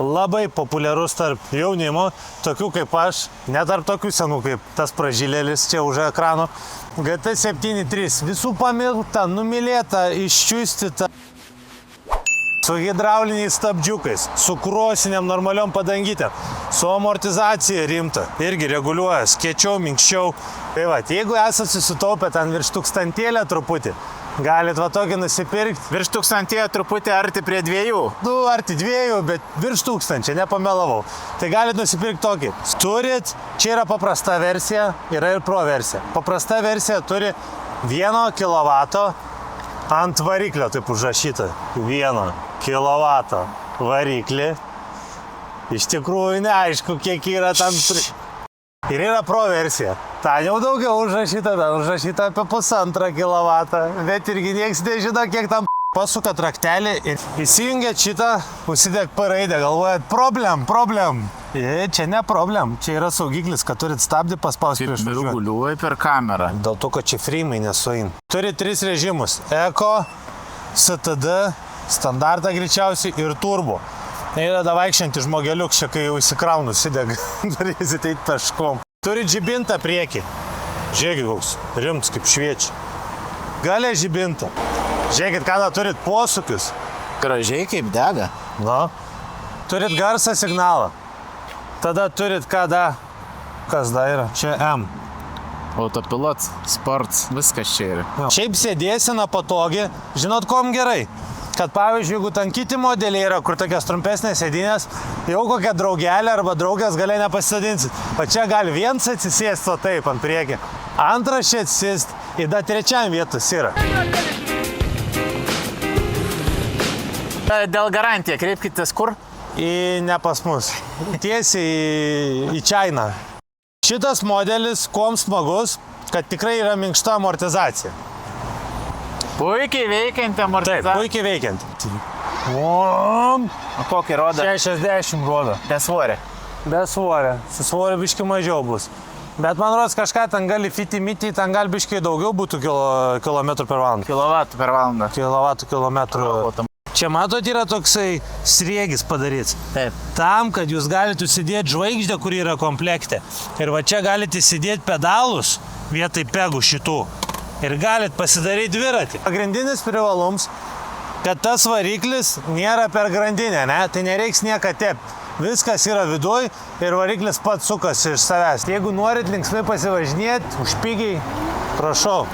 Labai populiarus tarp jaunimo, tokių kaip aš, ne tarp tokių senų kaip tas pražylėlis čia už ekrano. GT73, visų pamilta, numylėta, iščiustyta. Su hidrauliniais stabdžiukais, su krosiniam normaliom padangytėm, su amortizacija rimta, irgi reguliuoja, skiečiau, minkščiau. Tai va, jeigu esate susitaupę ten virš 1000 truputį, galit va tokį nusipirkti. Virš 1000 truputį arti prie 2. Nu, arti 2, bet virš 1000, nepamelavau. Tai galit nusipirkti tokį. Turit, čia yra paprasta versija, yra ir pro versija. Paprasta versija turi 1 kW ant variklio, taip užrašyta. 1 kW variklį. Iš tikrųjų neaišku, kiek yra tam. Ir yra pro versija. Ta jau daugiau užrašyta, užrašyta apie 1,5 kW. Bet irgi nieks nežino, kiek tam pasuka traktelį ir įsijungiat šitą, užsidėk paraidę, galvojat, problem. Čia ne problem, čia yra saugiklis, kad turit stabdį paspausti prieš važiuojant. Reguliuoji per kamerą. Dėl to, kad čia freimai nesueina. Turi 3 režimus. Eko, STD, standartą greičiausiai ir turbo. Neįdeda vaikščianti žmogeliuk, čia kai jau įsikraunu sidega, turėsit eit peškom. Turi žibintą priekį. Žiūrėkit, koks rimts kaip šviečia. Galia žibintą. Žiūrėkit, kada turit posūkius. Gražiai kaip dega. Na. Turit garsą signalą. Tada turit kada. Kas da yra? Čia M. Autopilot, sports, viskas čia yra. Šiaip sėdėsina patogi. Žinot, kom gerai? Kad pavyzdžiui, jeigu ten kiti modeliai yra, kur tokias trumpesnės sėdynės, jau kokią draugelę arba draugės galiai nepasisadinsit. O čia gali viens atsisėsti, o taip, ant priekį. Antras čia atsisėsti, ir dar trečiam vietos yra. Dėl garantija, kreipkitės kur? Ne pas mus. Tiesiai į Čainą. Šitas modelis, kuom smagus, kad tikrai yra minkšta amortizacija. Puikiai veikianti amortizacija. Taip, puikiai veikianti. O kokį rodo? 60 rodo. Be svorio. Be svorio. Su svorio biški mažiau bus. Bet man rodos kažką ten gali fiti-miti, ten gali biški daugiau būtų kilometrų per valandą. Kilovatų per valandą. Kilometrų. Čia matot yra toksai sriegis padaryts. Taip. Tam, kad jūs galite įsidėti žvaigždę, kuri yra komplekte. Ir va čia galite įsidėti pedalus vietoj pegų šitų. Ir galit pasidaryti dviratį. Pagrindinis privalums, kad tas variklis nėra per grandinę, ne? Tai nereiks nieką tepti. Viskas yra viduj ir variklis pats sukasi iš savęs. Jeigu norit linksmai pasivažinėti, už pigiai, prašau.